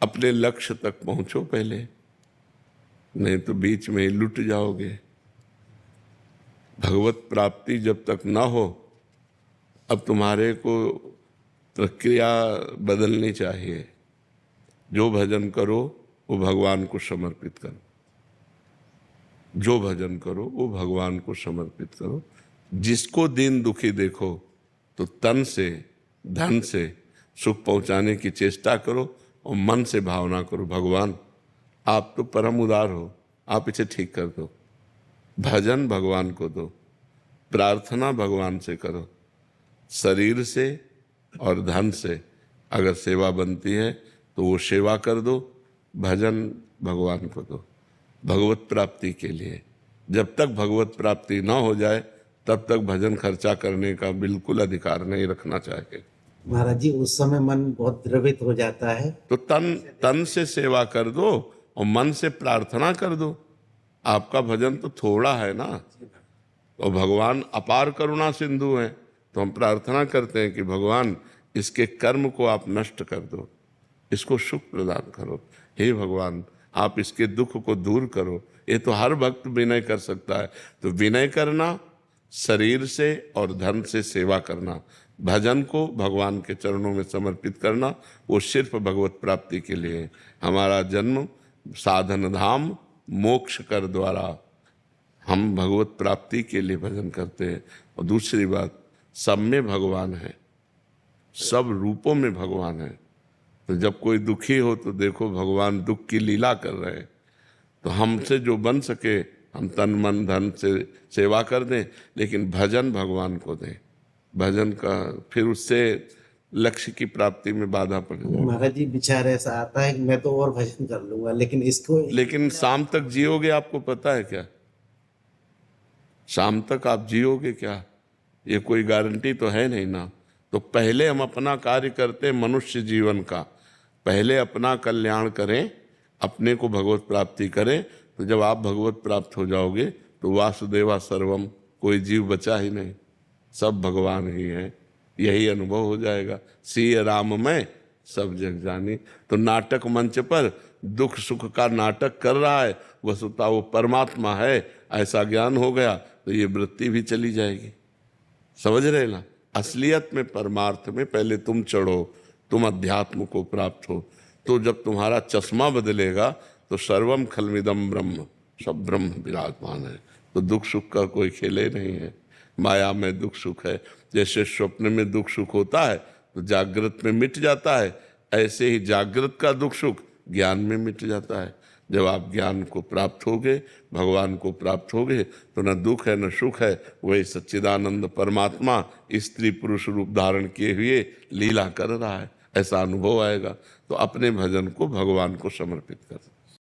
अपने लक्ष्य तक पहुंचो पहले, नहीं तो बीच में ही लुट जाओगे। भगवत प्राप्ति जब तक ना हो, अब तुम्हारे को प्रक्रिया बदलनी चाहिए। जो भजन करो वो भगवान को समर्पित करो, जो भजन करो वो भगवान को समर्पित करो। जिसको दीन दुखी देखो तो तन से धन से सुख पहुंचाने की चेष्टा करो और मन से भावना करो, भगवान आप तो परम उदार हो, आप इसे ठीक कर दो। भजन भगवान को दो, प्रार्थना भगवान से करो। शरीर से और धन से अगर सेवा बनती है तो वो सेवा कर दो, भजन भगवान को दो भगवत प्राप्ति के लिए। जब तक भगवत प्राप्ति ना हो जाए तब तक भजन खर्चा करने का बिल्कुल अधिकार नहीं रखना चाहिए। महाराज जी, उस समय मन बहुत द्रवित हो जाता है, तो तन से सेवा कर दो और मन से प्रार्थना कर दो। आपका भजन तो थोड़ा है ना, और भगवान अपार करुणा सिंधु हैं, तो हम प्रार्थना करते हैं कि भगवान इसके कर्म को आप नष्ट कर दो, इसको सुख प्रदान करो। हे भगवान आप इसके दुख को दूर करो। ये तो हर भक्त विनय कर सकता है। तो विनय करना, शरीर से और धन से सेवा करना, भजन को भगवान के चरणों में समर्पित करना, वो सिर्फ भगवत प्राप्ति के लिए। हमारा जन्म साधन धाम मोक्ष कर द्वारा, हम भगवत प्राप्ति के लिए भजन करते हैं। और दूसरी बात, सब में भगवान है, सब रूपों में भगवान है। तो जब कोई दुखी हो तो देखो भगवान दुख की लीला कर रहे हैं। तो हमसे जो बन सके हम तन मन धन से सेवा कर दें, लेकिन भजन भगवान को दें। भजन का फिर उससे लक्ष्य की प्राप्ति में बाधा पड़ जाए। महाराज जी विचार ऐसा आता है कि मैं तो और भजन कर लूंगा, लेकिन इसको, लेकिन शाम तक जियोगे आपको पता है क्या? शाम तक आप जियोगे क्या, ये कोई गारंटी तो है नहीं ना। तो पहले हम अपना कार्य करते हैं मनुष्य जीवन का, पहले अपना कल्याण करें, अपने को भगवत प्राप्ति करें। तो जब आप भगवत प्राप्त हो जाओगे तो वासुदेवा सर्वम, कोई जीव बचा ही नहीं, सब भगवान ही है, यही अनुभव हो जाएगा। सिय राम में सब जग जानी। तो नाटक मंच पर दुख सुख का नाटक कर रहा है, वस्तुतः वो परमात्मा है, ऐसा ज्ञान हो गया तो ये वृत्ति भी चली जाएगी। समझ रहे ना? असलियत में परमार्थ में पहले तुम चढ़ो, तुम अध्यात्म को प्राप्त हो। तो जब तुम्हारा चश्मा बदलेगा तो सर्वम खलमिदम ब्रह्म, सब ब्रह्म विराजमान है। तो दुख सुख का कोई खेले नहीं है। माया में दुख सुख है, जैसे स्वप्न में दुख सुख होता है तो जागृत में मिट जाता है, ऐसे ही जागृत का दुख सुख ज्ञान में मिट जाता है। जब आप ज्ञान को प्राप्त होगे, भगवान को प्राप्त होगे, तो न दुख है न सुख है, वही सच्चिदानंद परमात्मा स्त्री पुरुष रूप धारण किए हुए लीला कर रहा है, ऐसा अनुभव आएगा। तो अपने भजन को भगवान को समर्पित कर।